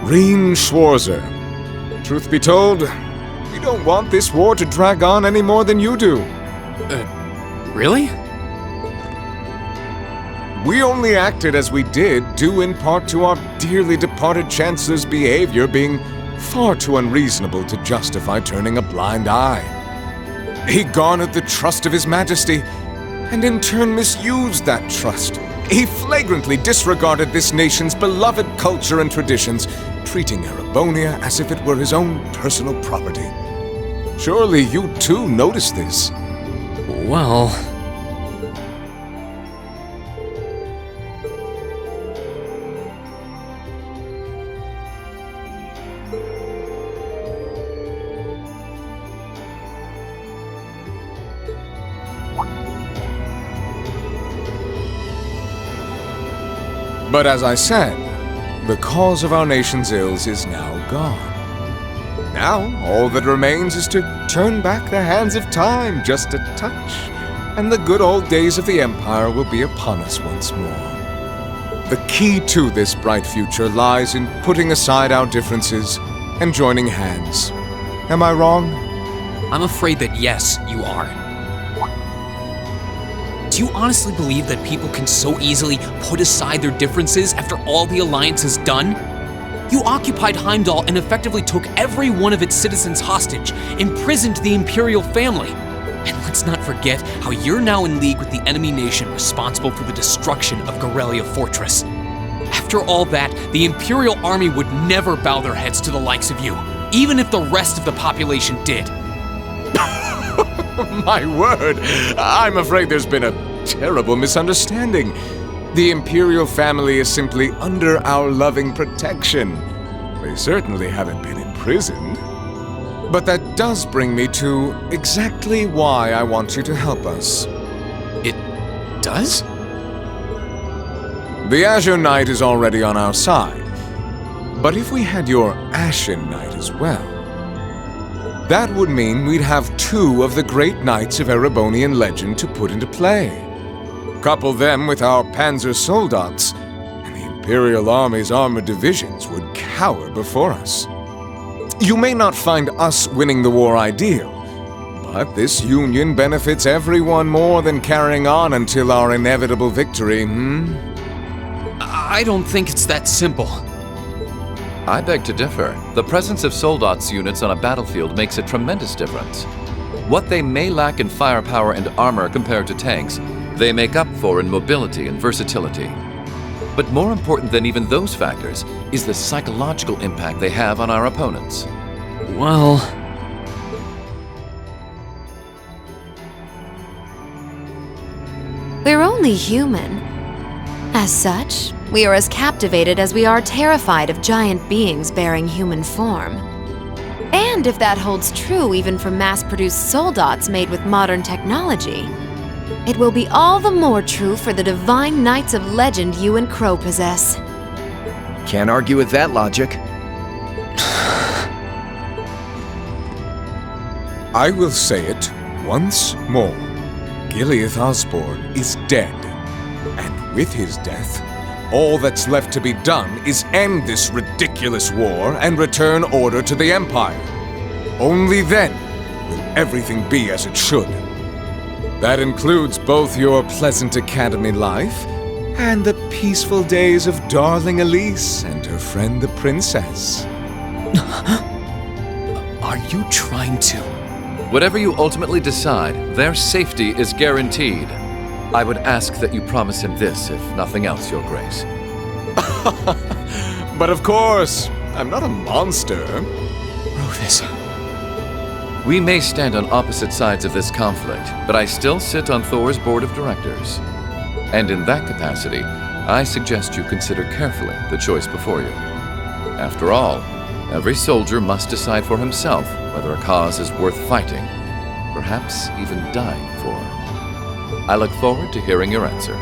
Reen Schwarzer. Truth be told, we don't want this war to drag on any more than you do. Really? We only acted as we did due in part to our dearly departed Chancellor's behavior being far too unreasonable to justify turning a blind eye. He garnered the trust of His Majesty, and in turn misused that trust. He flagrantly disregarded this nation's beloved culture and traditions, treating Erebonia as if it were his own personal property. Surely you too noticed this. Well... But as I said, the cause of our nation's ills is now gone. Now, all that remains is to turn back the hands of time just a touch, and the good old days of the Empire will be upon us once more. The key to this bright future lies in putting aside our differences and joining hands. Am I wrong? I'm afraid that yes, you are. Do you honestly believe that people can so easily put aside their differences after all the Alliance has done? You occupied Heimdall and effectively took every one of its citizens hostage, imprisoned the Imperial family. And let's not forget how you're now in league with the enemy nation responsible for the destruction of Gorelia Fortress. After all that, the Imperial army would never bow their heads to the likes of you, even if the rest of the population did. My word! I'm afraid there's been a terrible misunderstanding. The Imperial family is simply under our loving protection. They certainly haven't been imprisoned. But that does bring me to exactly why I want you to help us. It does? The Azure Knight is already on our side. But if we had your Ashen Knight as well, that would mean we'd have two of the great knights of Erebonian legend to put into play. Couple them with our Panzer Soldats, and the Imperial Army's armored divisions would cower before us. You may not find us winning the war ideal, but this union benefits everyone more than carrying on until our inevitable victory, I don't think it's that simple. I beg to differ. The presence of Soldats units on a battlefield makes a tremendous difference. What they may lack in firepower and armor compared to tanks, they make up for in mobility and versatility. But more important than even those factors is the psychological impact they have on our opponents. Well... We're only human. As such, we are as captivated as we are terrified of giant beings bearing human form. And if that holds true even for mass-produced soldats made with modern technology, it will be all the more true for the divine knights of legend you and Crow possess. Can't argue with that logic. I will say it once more. Gileath Osborne is dead. And with his death, all that's left to be done is end this ridiculous war and return order to the Empire. Only then will everything be as it should. That includes both your pleasant academy life and the peaceful days of darling Elise and her friend the princess. Are you trying to... Whatever you ultimately decide, their safety is guaranteed. I would ask that you promise him this, if nothing else, Your Grace. But of course, I'm not a monster. Rothis. We may stand on opposite sides of this conflict, but I still sit on Thor's board of directors. And in that capacity, I suggest you consider carefully the choice before you. After all, every soldier must decide for himself whether a cause is worth fighting, perhaps even dying for. I look forward to hearing your answer.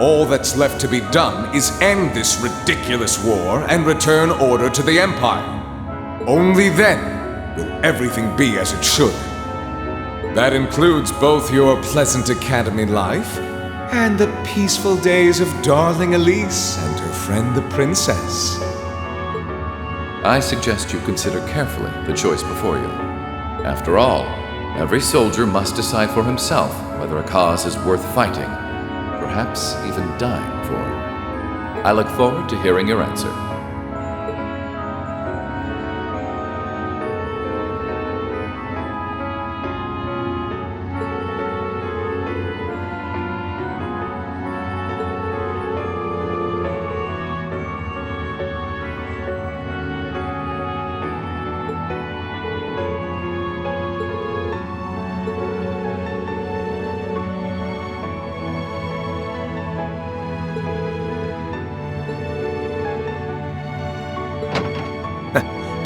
All that's left to be done is end this ridiculous war and return order to the Empire. Only then will everything be as it should. That includes both your pleasant academy life and the peaceful days of darling Elise and her friend the princess. I suggest you consider carefully the choice before you. After all, every soldier must decide for himself whether a cause is worth fighting, perhaps even dying for. I look forward to hearing your answer.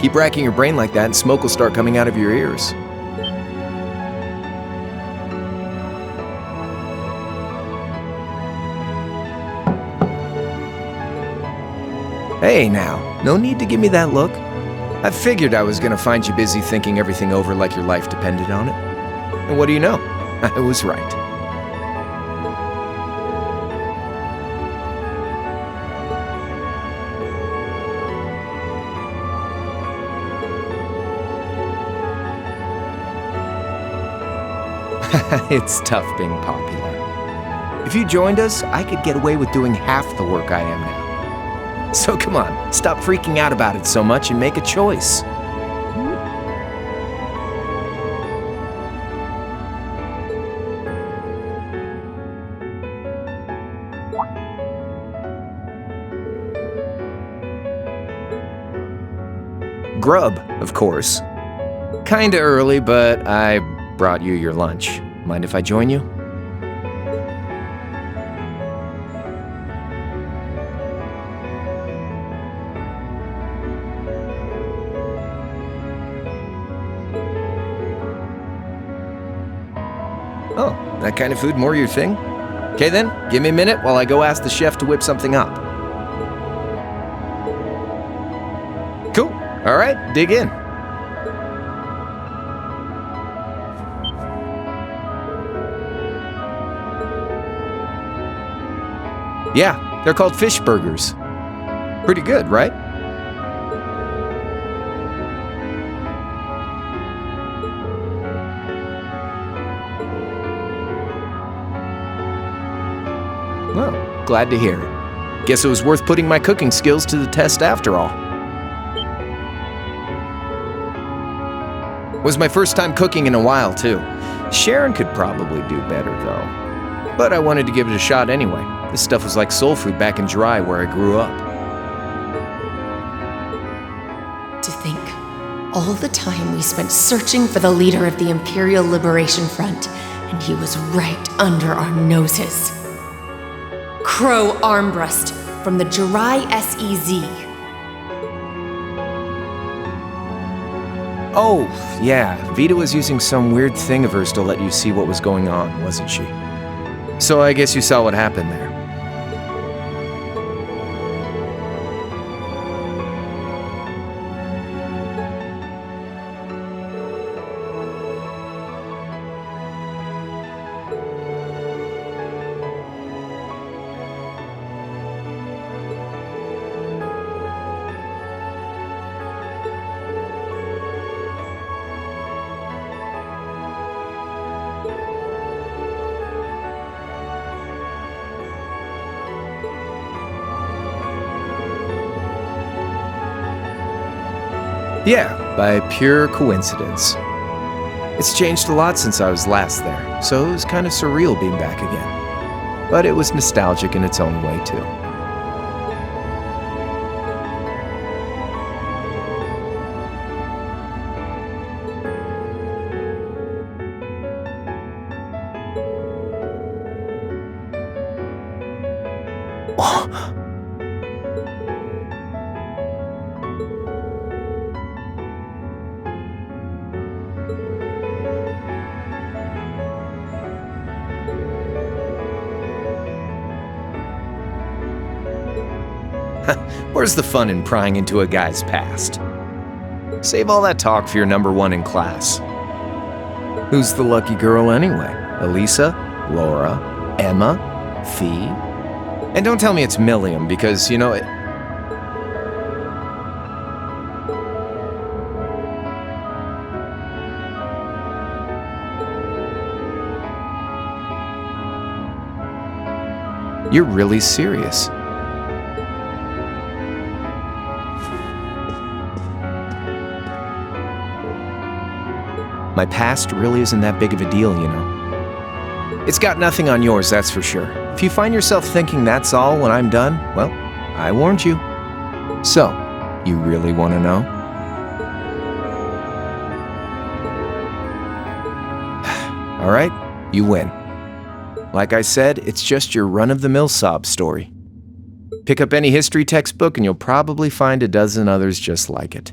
Keep racking your brain like that and smoke will start coming out of your ears. Hey now, no need to give me that look. I figured I was gonna find you busy thinking everything over like your life depended on it. And what do you know? I was right. It's tough being popular. If you joined us, I could get away with doing half the work I am now. So come on, stop freaking out about it so much and make a choice. Grub, of course. Kinda early, but I brought you your lunch. Mind if I join you? Oh, that kind of food more your thing? Okay then, give me a minute while I go ask the chef to whip something up. Cool. All right, dig in. Yeah, they're called fish burgers. Pretty good, right? Well, glad to hear it. Guess it was worth putting my cooking skills to the test after all. Was my first time cooking in a while, too. Sharon could probably do better, though. But I wanted to give it a shot anyway. This stuff was like soul food back in Dry, where I grew up. To think, all the time we spent searching for the leader of the Imperial Liberation Front, and he was right under our noses. Crow Armbrust from the Dry SEZ. Oh, yeah, Vita was using some weird thing of hers to let you see what was going on, wasn't she? So I guess you saw what happened there. Yeah, by pure coincidence. It's changed a lot since I was last there, so it was kind of surreal being back again. But it was nostalgic in its own way, too. Where's the fun in prying into a guy's past? Save all that talk for your number one in class. Who's the lucky girl anyway? Elisa? Laura? Emma? Fee? And don't tell me it's Milliam, because, you know, it... You're really serious. My past really isn't that big of a deal, you know. It's got nothing on yours, that's for sure. If you find yourself thinking that's all when I'm done, well, I warned you. So, you really want to know? All right, you win. Like I said, it's just your run-of-the-mill sob story. Pick up any history textbook and you'll probably find a dozen others just like it.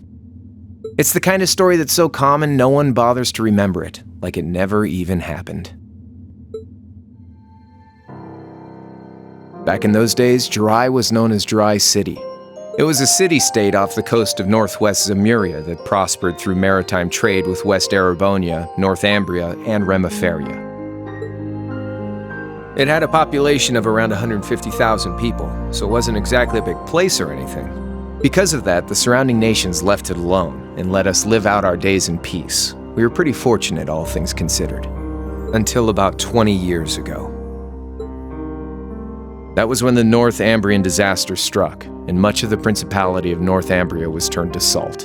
It's the kind of story that's so common no one bothers to remember it, like it never even happened. Back in those days, Jirai was known as Jirai City. It was a city-state off the coast of northwest Zemuria that prospered through maritime trade with West Erebonia, Northumbria, and Remiferia. It had a population of around 150,000 people, so it wasn't exactly a big place or anything. Because of that, the surrounding nations left it alone and let us live out our days in peace. We were pretty fortunate, all things considered. Until about 20 years ago. That was when the Northumbrian disaster struck, and much of the Principality of Northumbria was turned to salt.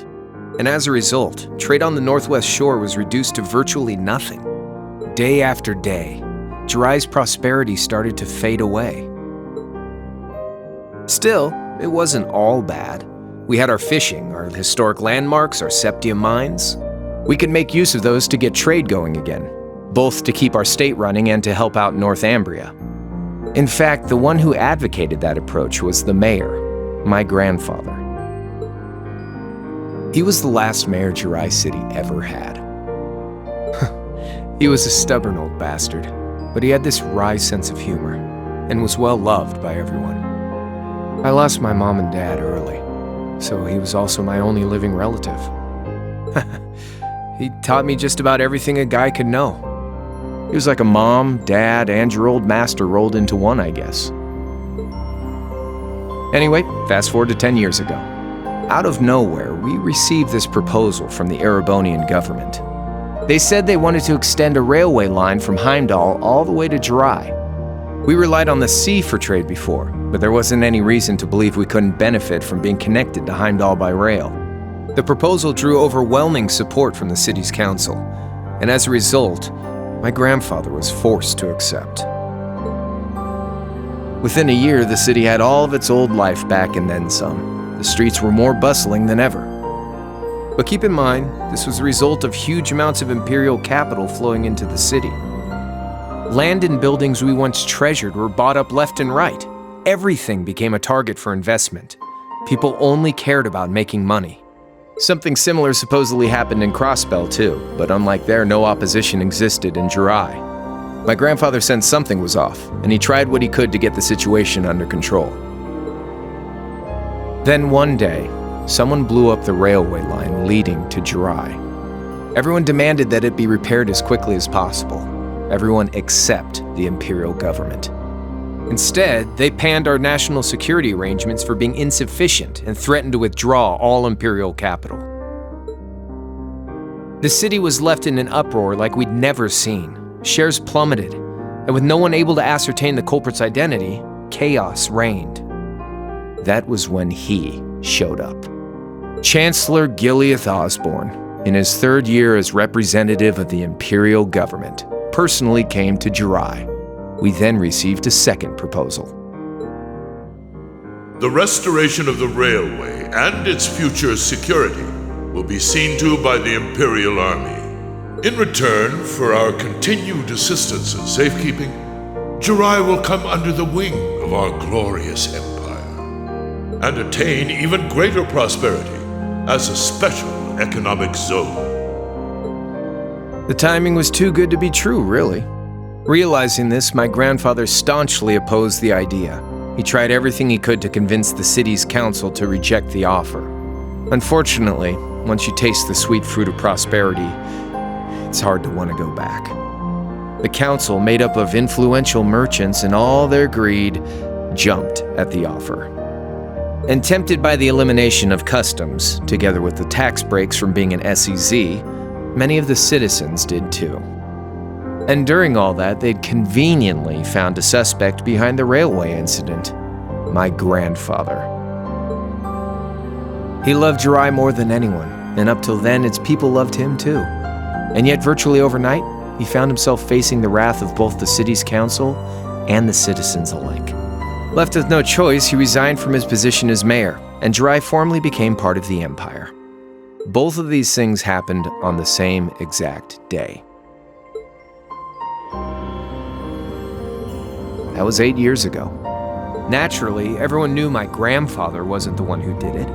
And as a result, trade on the northwest shore was reduced to virtually nothing. Day after day, Jirai's prosperity started to fade away. Still, it wasn't all bad. We had our fishing, our historic landmarks, our septium mines. We could make use of those to get trade going again, both to keep our state running and to help out Northumbria. In fact, the one who advocated that approach was the mayor, my grandfather. He was the last mayor Jirai City ever had. He was a stubborn old bastard, but he had this wry sense of humor and was well loved by everyone. I lost my mom and dad early, so he was also my only living relative. He taught me just about everything a guy could know. He was like a mom, dad, and your old master rolled into one, I guess. Anyway, fast forward to 10 years ago. Out of nowhere, we received this proposal from the Erebonian government. They said they wanted to extend a railway line from Heimdall all the way to Jirai. We relied on the sea for trade before, but there wasn't any reason to believe we couldn't benefit from being connected to Heimdall by rail. The proposal drew overwhelming support from the city's council, and as a result, my grandfather was forced to accept. Within a year, the city had all of its old life back and then some. The streets were more bustling than ever. But keep in mind, this was the result of huge amounts of imperial capital flowing into the city. Land and buildings we once treasured were bought up left and right. Everything became a target for investment. People only cared about making money. Something similar supposedly happened in Crossbell too, but unlike there, no opposition existed in Jirai. My grandfather sensed something was off, and he tried what he could to get the situation under control. Then one day, someone blew up the railway line leading to Jirai. Everyone demanded that it be repaired as quickly as possible. Everyone except the imperial government. Instead, they panned our national security arrangements for being insufficient and threatened to withdraw all imperial capital. The city was left in an uproar like we'd never seen. Shares plummeted, and with no one able to ascertain the culprit's identity, chaos reigned. That was when he showed up. Chancellor Gileath Osborne, in his third year as representative of the imperial government, personally came to Jirai. We then received a second proposal. The restoration of the railway and its future security will be seen to by the Imperial Army. In return for our continued assistance in safekeeping, Jirai will come under the wing of our glorious empire and attain even greater prosperity as a special economic zone. The timing was too good to be true, really. Realizing this, my grandfather staunchly opposed the idea. He tried everything he could to convince the city's council to reject the offer. Unfortunately, once you taste the sweet fruit of prosperity, it's hard to want to go back. The council, made up of influential merchants and all their greed, jumped at the offer. And tempted by the elimination of customs, together with the tax breaks from being an SEZ, many of the citizens did too. And during all that, they'd conveniently found a suspect behind the railway incident: my grandfather. He loved Jirai more than anyone, and up till then, its people loved him too. And yet, virtually overnight, he found himself facing the wrath of both the city's council and the citizens alike. Left with no choice, he resigned from his position as mayor, and Jirai formally became part of the empire. Both of these things happened on the same exact day. That was 8 years ago. Naturally, everyone knew my grandfather wasn't the one who did it.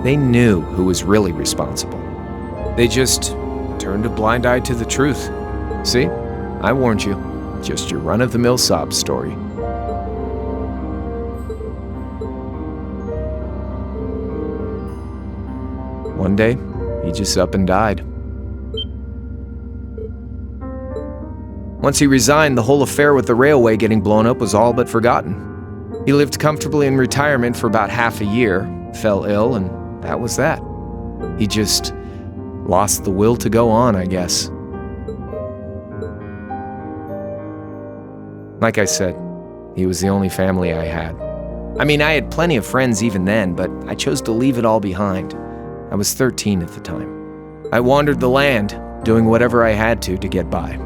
They knew who was really responsible. They just turned a blind eye to the truth. See? I warned you. Just your run-of-the-mill sob story. One day, he just up and died. Once he resigned, the whole affair with the railway getting blown up was all but forgotten. He lived comfortably in retirement for about half a year, fell ill, and that was that. He just lost the will to go on, I guess. Like I said, he was the only family I had. I mean, I had plenty of friends even then, but I chose to leave it all behind. I was 13 at the time. I wandered the land, doing whatever I had to get by.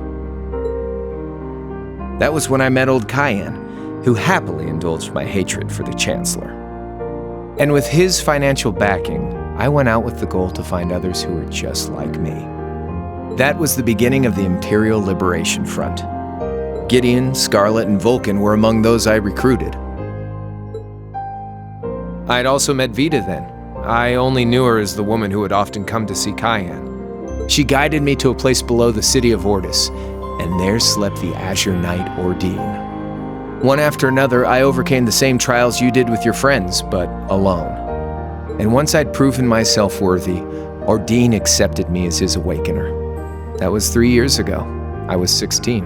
That was when I met old Cayenne, who happily indulged my hatred for the Chancellor. And with his financial backing, I went out with the goal to find others who were just like me. That was the beginning of the Imperial Liberation Front. Gideon, Scarlet, and Vulcan were among those I recruited. I had also met Vita then. I only knew her as the woman who had often come to see Cayenne. She guided me to a place below the city of Ordis, and there slept the Azure Knight Ordine. One after another, I overcame the same trials you did with your friends, but alone. And once I'd proven myself worthy, Ordine accepted me as his awakener. That was 3 years ago. I was 16.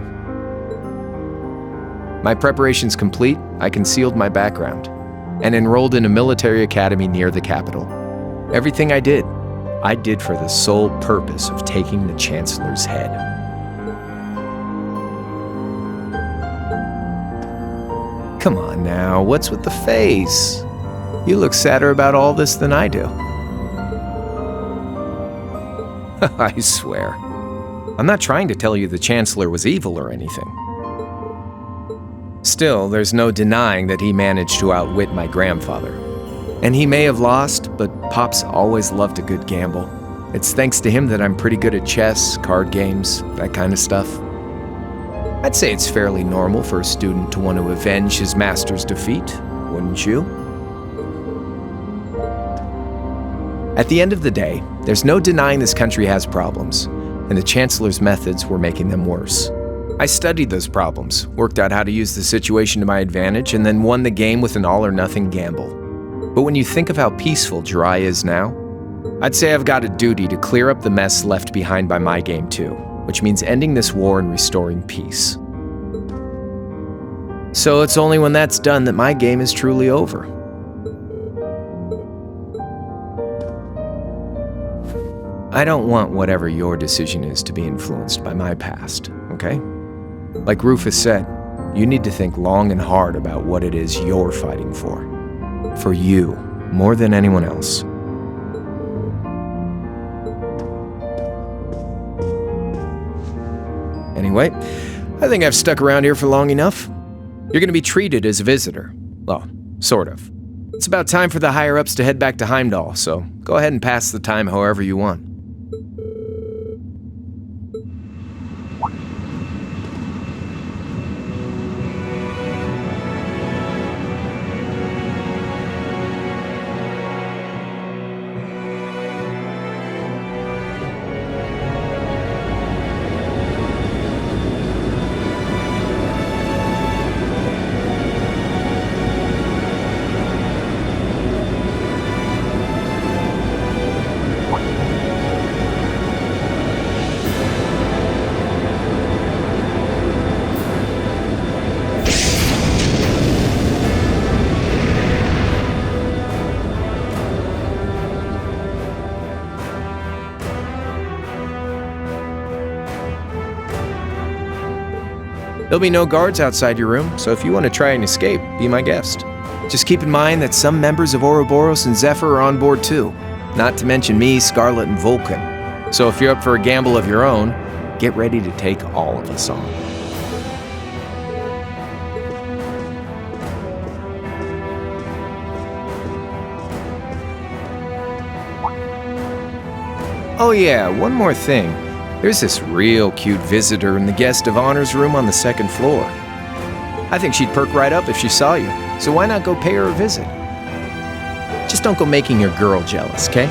My preparations complete, I concealed my background and enrolled in a military academy near the capital. Everything I did for the sole purpose of taking the Chancellor's head. Come on now, what's with the face? You look sadder about all this than I do. I swear. I'm not trying to tell you the Chancellor was evil or anything. Still, there's no denying that he managed to outwit my grandfather. And he may have lost, but Pop's always loved a good gamble. It's thanks to him that I'm pretty good at chess, card games, that kind of stuff. I'd say it's fairly normal for a student to want to avenge his master's defeat, wouldn't you? At the end of the day, there's no denying this country has problems, and the Chancellor's methods were making them worse. I studied those problems, worked out how to use the situation to my advantage, and then won the game with an all-or-nothing gamble. But when you think of how peaceful Jirai is now, I'd say I've got a duty to clear up the mess left behind by my game too, which means ending this war and restoring peace. So it's only when that's done that my game is truly over. I don't want whatever your decision is to be influenced by my past, okay? Like Rufus said, you need to think long and hard about what it is you're fighting for. For you, more than anyone else. Anyway, I think I've stuck around here for long enough. You're gonna be treated as a visitor. Well, sort of. It's about time for the higher-ups to head back to Heimdall, so go ahead and pass the time however you want. There'll be no guards outside your room, so if you want to try and escape, be my guest. Just keep in mind that some members of Ouroboros and Zephyr are on board too, not to mention me, Scarlet, and Vulcan. So if you're up for a gamble of your own, get ready to take all of us on. Oh yeah, one more thing. There's this real cute visitor in the guest of honor's room on the second floor. I think she'd perk right up if she saw you, so why not go pay her a visit? Just don't go making your girl jealous, okay?